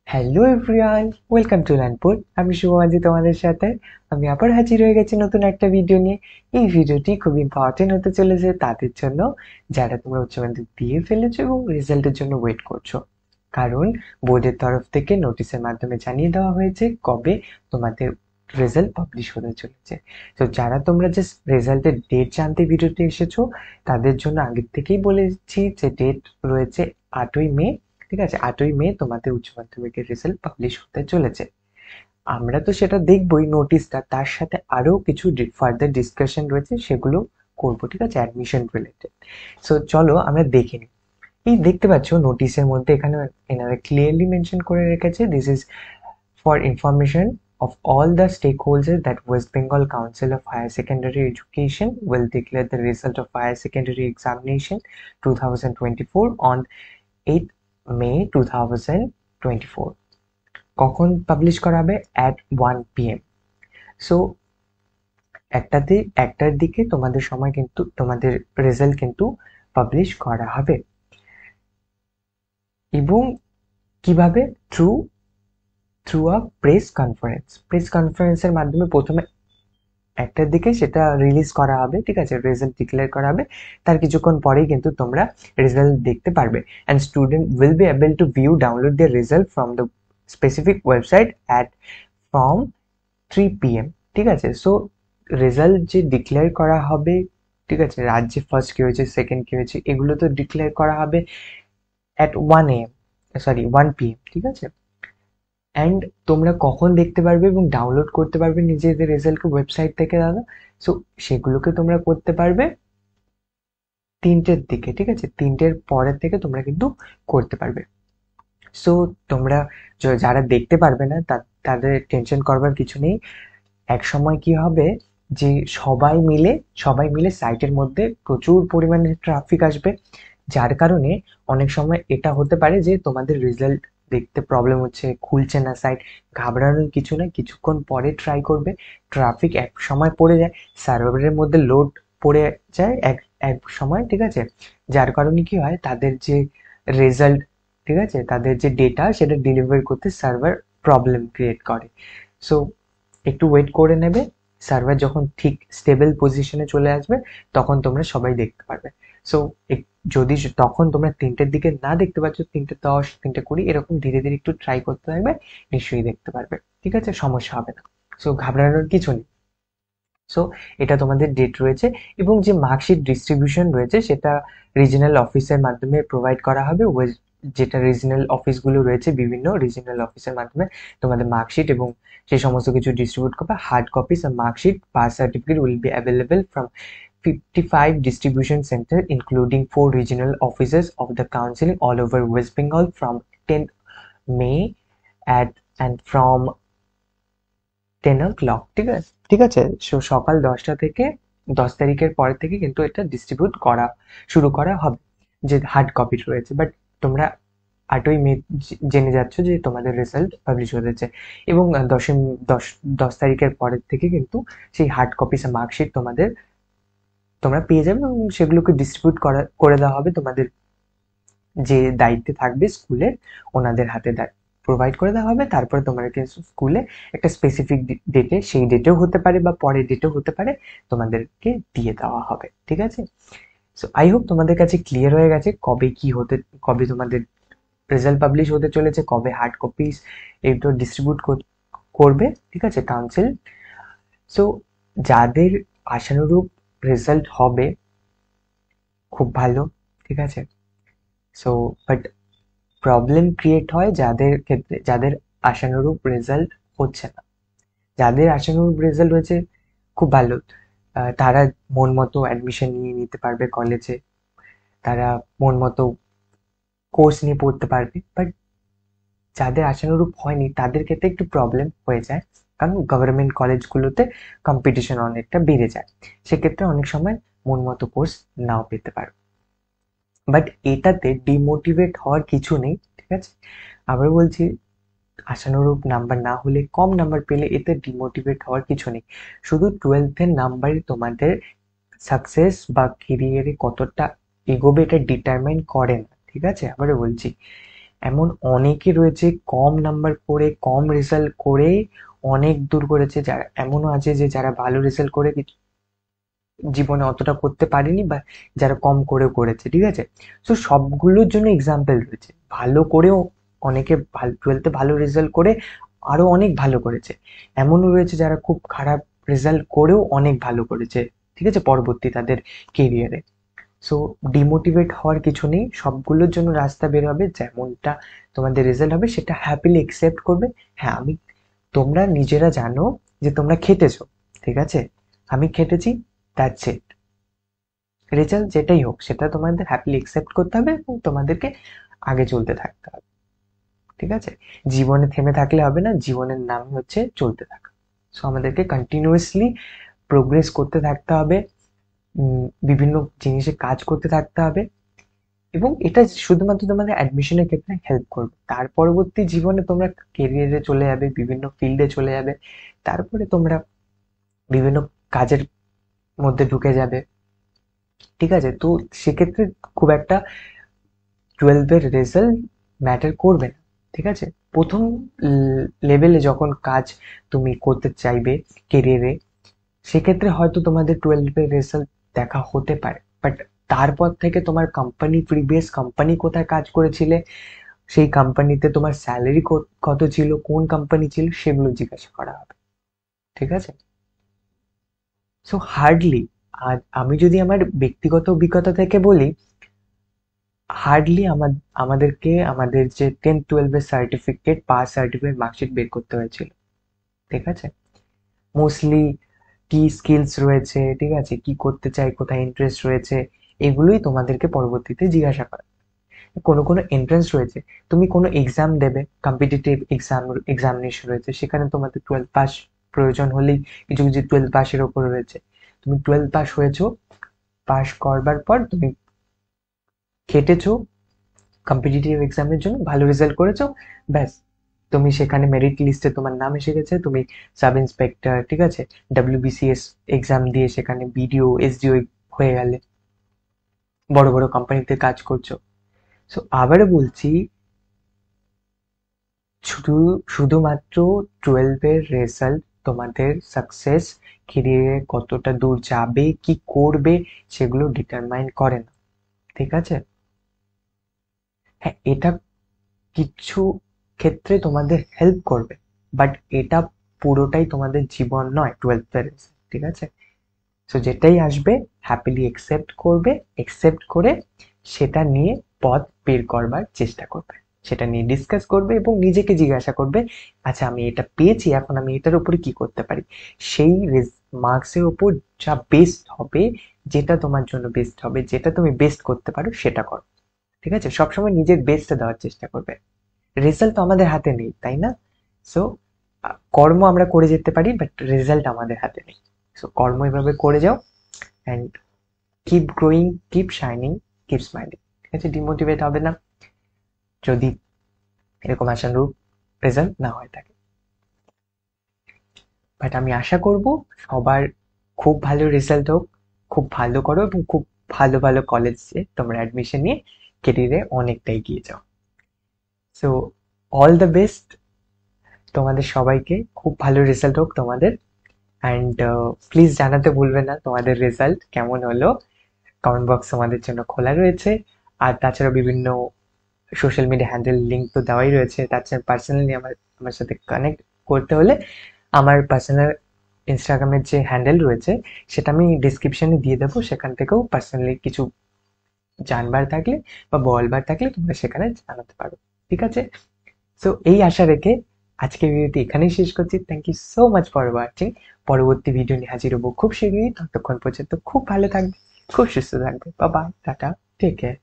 Hello everyone, welcome to Learnpur. আমি শুভমাজি তোমাদের সাথে। আমি আবার হাজির হয়ে গেছি নতুন একটা ভিডিও নিয়ে। এই ভিডিওটি খুব ইম্পর্টেন্ট হতে চলেছে তাদের জন্য যারা তোমরা উচ্চ মাধ্যমিক দিয়ে ফেলেছো এবং রেজাল্টের জন্য ওয়েট করছো। কারণ বোর্ডের তরফ থেকে নোটিশের মাধ্যমে জানিয়ে দেওয়া হয়েছে কবে তোমাদের রেজাল্ট পাবলিশ হতে চলেছে। তো যারা তোমরা জাস্ট রেজাল্টের ডেট জানতে ভিডিওতে এসেছো, তাদের জন্য আগের থেকেই বলেছি যে ডেট রয়েছে 8ই মে। ঠিক আছে, 8ই মে তোমাদের উচ্চ মাধ্যমিকের রেজাল্ট পাবলিশ হতে চলেছে। আমরা তো সেটা দেখবই নোটিশটা, তার সাথে আরো কিছু ফার্দার ডিসকাশন রয়েছে, সেগুলো করবো। ঠিক আছে, অ্যাডমিশন রিলেটেড। সো চলো আমরা দেখে নিই। এই দেখতে পাচ্ছ নোটিশের মধ্যে এখানে এনারা ক্লিয়ারলি মেনশন করে রেখেছে, this is for information of all the stakeholders that West Bengal Council of Higher Secondary Education will declare the result of Higher Secondary Examination 2024 on 8th May 2024. কখন পাবলিশ করা হবে? at 1 PM. সো একটার দিকে তোমাদের সময় কিন্তু তোমাদের result কিন্তু পাবলিশ করা হবে। এবং কিভাবে? থ্রু আ প্রেস কনফারেন্সের মাধ্যমে প্রথমে একটার দিকে সেটা রিলিজ করা হবে। ঠিক আছে, রেজাল্ট ডিক্লেয়ার করা হবে, তার কিছুক্ষণ পরেই কিন্তু তোমরা রেজাল্ট দেখতে পারবে। And student will be able to view download their result from the specific website from 3 PM। ঠিক আছে, সো রেজাল্ট যে ডিক্লেয়ার করা হবে, ঠিক আছে, রাজ্যে ফার্স্ট কি হয়েছে, সেকেন্ড কি হয়েছে, এগুলো তো ডিক্লেয়ার করা হবে at 1 PM। ঠিক আছে, অ্যান্ড তোমরা কখন দেখতে পারবে এবং ডাউনলোড করতে পারবে নিজেদের রেজাল্টকে ওয়েবসাইট থেকে দাদা? সো সেগুলোকে তোমরা করতে পারবে 3টের দিকে। ঠিক আছে, 3টের পরের থেকে তোমরা কিন্তু করতে পারবে। সো তোমরা যারা দেখতে পারবে না তাদের টেনশন করবার কিছু নেই। এক সময় কি হবে যে সবাই মিলে সাইটের মধ্যে প্রচুর পরিমাণে ট্রাফিক আসবে, যার কারণে অনেক সময় এটা হতে পারে যে তোমাদের রেজাল্ট দেখতে প্রবলেম হচ্ছে, খুলছে না সাইট। ঘাবড়ানোর কিছু না, কিছুক্ষণ পরে ট্রাই করবে। ট্রাফিক এক সময় পড়ে যায়, সার্ভারের মধ্যে লোড পড়ে যায় এক এক সময়। ঠিক আছে, যার কারণে কি হয়, তাদের যে রেজাল্ট, ঠিক আছে, তাদের যে ডেটা সেটা ডেলিভার করতে সার্ভার প্রবলেম ক্রিয়েট করে। সো একটু ওয়েট করে নেবে, সার্ভার যখন ঠিক স্টেবল পজিশনে চলে আসবে তখন তোমরা সবাই দেখতে পারবে। সো যদি তখন তোমরা 3টের দিকে না দেখতে পাচ্ছ, 3:10, 3:20 এরকম ধীরে ধীরে একটু ট্রাই করতে থাকবে, নিশ্চয়ই দেখতে পারবে। ঠিক আছে, সমস্যা হবে না। সো ঘাবড়ানোর কিছু নেই। সো এটা তোমাদের ডেট রয়েছে, এবং যে মার্কশিট ডিস্ট্রিবিউশন রয়েছে সেটা রিজিনাল অফিসের মাধ্যমে প্রোভাইড করা হবে। যেটা রিজিনাল অফিসগুলো রয়েছে, বিভিন্ন রিজিনাল অফিসের মাধ্যমে তোমাদের মার্কশিট এবং সেই সমস্ত কিছু ডিস্ট্রিবিউট করবে। Hard copies of marksheet, pass certificate will be available from 55 distribution center including 4 regional offices of the council all over West Bengal from 10th May and from 10 o'clock। ঠিক আছে, সকাল 10টা থেকে 10 তারিখের পরের থেকে কিন্তু এটা ডিস্ট্রিবিউট করা শুরু করা হবে, যে হার্ড কপি রয়েছে। বাট তোমরা 8ই মে জেনে যাচ্ছ যে তোমাদের রেজাল্ট পাবলিশ হয়েছে, এবং 10 তারিখের পরের থেকে কিন্তু সেই হার্ড কপিস মার্কশিট তোমরা পেয়ে যাবে, এবং সেগুলোকে ডিস্ট্রিবিউট করে দেওয়া হবে তোমাদের যে দায়িত্বে থাকবে স্কুলের, ওনাদের হাতে প্রোভাইড করে দেওয়া হবে। তারপরে তোমাদেরকে স্কুলে একটা স্পেসিফিক ডেটে, সেই ডেটেও হতে পারে বা পরের ডেটেও হতে পারে, তোমাদেরকে দিয়ে দেওয়া হবে। ঠিক আছে, সো আই হোপ তোমাদের কাছে ক্লিয়ার হয়ে গেছে কবে তোমাদের রেজাল্ট পাবলিশ হতে চলেছে, কবে হার্ড কপিস এগুলো ডিস্ট্রিবিউট করবে। ঠিক আছে, কাউন্সিল। সো যাদের আশানুরূপ রেজাল্ট হবে, খুব ভালো। ঠিক আছে, সো বাট প্রবলেম ক্রিয়েট হয় যাদের ক্ষেত্রে, যাদের আশানুরূপ রেজাল্ট হচ্ছে না। যাদের আশানুরূপ রেজাল্ট হয়েছে, খুব ভালো, তারা মন মতো অ্যাডমিশন নিয়ে নিতে পারবে কলেজে, তারা মন মতো কোর্স নিয়ে পড়তে পারবে। বাট যাদের আশানুরূপ হয়নি তাদের ক্ষেত্রে একটু প্রবলেম হয়ে যায়, কারণ গভর্নমেন্ট কলেজগুলোতে কম্পিটিশন অনেকটা বেড়ে যায়, সেক্ষেত্রে অনেক সময় মন মতো কোর্স নাও পেতে পারো। বাট এটাতে ডিমোটিভেট হওয়ার কিছু নেই। ঠিক আছে, আবার বলছি, আশানুরূপ নাম্বার না হলে, কম নাম্বার পেলে এতে ডিমোটিভেট হওয়ার কিছু নেই। শুধু 12th-এর নাম্বারই তোমাদের সাকসেস বা কেরিয়ারে কতটা এগোবে এটা ডিটারমাইন করে না। ঠিক আছে, আবারও বলছি, এমন অনেকে রয়েছে কম নাম্বার করে, কম রেজাল্ট করে অনেক দূর করেছে, যারা এমনও আছে যে যারা ভালো রেজাল্ট করে জীবনে অতটা করতে পারেনি, বা যারা কম করেও করেছে, ঠিক আছে? সো সবগুলোর জন্য এক্সাম্পল রয়েছে। ভালো করেও অনেকে ভালো, টুয়েলথে ভালো রেজাল্ট করে আরো অনেক ভালো করেছে। এমনও রয়েছে যারা খুব খারাপ রেজাল্ট করেও অনেক ভালো করেছে, ঠিক আছে, পরবর্তী তাদের কেরিয়ারে। সো ডিমোটিভেট হওয়ার কিছু নেই, সবগুলোর জন্য রাস্তা বের হবে। যেমনটা তোমাদের রেজাল্ট হবে সেটা হ্যাপিলি একসেপ্ট করবে। হ্যাঁ, তোমরা নিজেরা জানো যে তোমরা খেটেছো, ঠিক আছে, আমি খেটেছি, দ্যাটস ইট। রেজাল্ট যেটাই হোক সেটা তোমাদের হ্যাপিলি একসেপ্ট করতে হবে এবং তোমাদেরকে আগে চলতে থাকতে হবে, ঠিক আছে? জীবনে থেমে থাকলে হবে না, জীবনের নাম হচ্ছে চলতে থাকা। সো আমাদেরকে কন্টিনিউয়াসলি প্রোগ্রেস করতে থাকতে হবে, বিভিন্ন জিনিসে কাজ করতে থাকতে হবে, এবং এটা শুধুমাত্র তোমাদের অ্যাডমিশনের ক্ষেত্রে হেল্প করবে। তার পরবর্তী জীবনে তোমরা কেরিয়ারে চলে যাবে, বিভিন্ন ফিল্ডে চলে যাবে, তারপরে তোমরা বিভিন্ন কাজের মধ্যে ঢুকে যাবে, ঠিক আছে? তো সেক্ষেত্রে খুব একটা টুয়েলভের রেজাল্ট ম্যাটার করবে না, ঠিক আছে? প্রথম লেভেলে যখন কাজ তুমি করতে চাইবে কেরিয়ারে, সেক্ষেত্রে হয়তো তোমাদের টুয়েলভের রেজাল্ট দেখা হতে পারে, বাট তারপর থেকে তোমার কোম্পানি, প্রিভিয়াস কোম্পানি কোথায় কাজ করেছিলে, সেই কোম্পানিতে তোমার স্যালারি কত ছিল, কোন কোম্পানি ছিল, সেগুলো জিজ্ঞাসা করা হবে, ঠিক আছে? সো হার্ডলি, আর আমি যদি আমার ব্যক্তিগত অভিজ্ঞতা থেকে বলি, হার্ডলি আমাদেরকে আমাদের যে 10-12 এর সার্টিফিকেট, পাস সার্টিফিকেট, মার্কশিট বের করতে হয়েছিল, ঠিক আছে? মোস্টলি কি স্কিলস রয়েছে, ঠিক আছে, কি করতে চাই, কোথায় ইন্টারেস্ট রয়েছে, এগুলোই তোমাদেরকে পরবর্তীতে জিজ্ঞাসা করে। কোনো কোনো এন্ট্রান্স রয়েছে, তুমি কোনো এক্সাম দেবে, কম্পিটিটিভ এক্সামিনেশন রয়েছে, সেখানে তোমাদের টুয়েলভ পাস প্রয়োজন হলেই, কিছু কিছু টুয়েলভ পাসের ওপরে রয়েছে। তুমি টুয়েলভ পাস হয়েছো, পাস করবার পর তুমি খেটেছো কম্পিটিটিভ এক্সামের জন্য, ভালো রেজাল্ট করেছো, ব্যাস, তুমি সেখানে মেরিট লিস্টে তোমার নাম এসে গেছে, তুমি সাব ইন্সপেক্টর, ঠিক আছে, ডাব্লিউবিসিএস এক্সাম দিয়ে সেখানে বিডিও, এসডিও হয়ে গেলে, বড় বড় কোম্পানিতে কাজ করছো। সো আবার বলছি, শুধুমাত্র টুয়েলভের রেজাল্ট তোমাদের সাকসেস, কেরিয়ারে কতটা দূর যাবে, কি করবে, সেগুলো ডিটারমাইন করে না, ঠিক আছে? হ্যাঁ, এটা কিছু ক্ষেত্রে তোমাদের হেল্প করবে, বাট এটা পুরোটাই তোমাদের জীবন নয় টুয়েলথের রেজাল্ট, ঠিক আছে? সো যেটাই আসবে হ্যাপিলি একসেপ্ট করবে, একসেপ্ট করে সেটা নিয়ে পথ বের করবার চেষ্টা করবে, সেটা নিয়ে ডিসকাস করবে এবং নিজেকে জিজ্ঞাসা করবে, আচ্ছা আমি এটা পেয়েছি, এখন আমি এটার উপরে কি করতে পারি, সেই মার্কসের উপর যা বেস্ট হবে, যেটা তোমার জন্য বেস্ট হবে, যেটা তুমি বেস্ট করতে পারো সেটা করো, ঠিক আছে? সবসময় নিজের বেস্টটা দেওয়ার চেষ্টা করবে। রেজাল্ট তো আমাদের হাতে নেই, তাই না? সো কর্ম আমরা করে যেতে পারি, বাট রেজাল্ট আমাদের হাতে নেই। সো কর্ম এভাবে করে যাও, and keep growing, keep shining, keep smiling, ঠিক আছে? ডিমোটিভেট হবে না যদি এরকম আশানুরূপ রেজাল্ট না হয়ে থাকে। বাট আমি আশা করব সবার খুব ভালো রেজাল্ট হোক, খুব ভালো করো এবং খুব ভালো ভালো কলেজে তোমরা অ্যাডমিশন নিয়ে কেরিয়ারে অনেকটা এগিয়ে যাও। সো অল দ্য বেস্ট তোমাদের সবাইকে, খুব ভালো রেজাল্ট হোক তোমাদের, অ্যান্ড প্লিজ জানাতে ভুলবে না তোমাদের রেজাল্ট কেমন হলো। কমেন্ট বক্স আমাদের জন্য খোলা রয়েছে, আর তাছাড়া বিভিন্ন সোশ্যাল মিডিয়া হ্যান্ডেল লিঙ্ক তো দেওয়াই রয়েছে। তাছাড়া পার্সোনালি আমার সাথে কানেক্ট করতে হলে আমার পার্সোনাল ইনস্টাগ্রামের যে হ্যান্ডেল রয়েছে সেটা আমি ডিসক্রিপশনে দিয়ে দেবো, সেখান থেকেও পার্সোনালি কিছু জানবার থাকলে বা বলবার থাকলে তোমরা সেখানে জানাতে পারো, ঠিক আছে? সো এই আশা রেখে আজকের ভিডিওটি এখানেই শেষ করছি। Thank you so much for watching. পরবর্তী ভিডিও নিয়ে হাজির হবো খুব শীঘ্রই। ততক্ষণ পর্যন্ত খুব ভালো থাকবে, খুব সুস্থ থাকবে। Bye bye, tata, take care.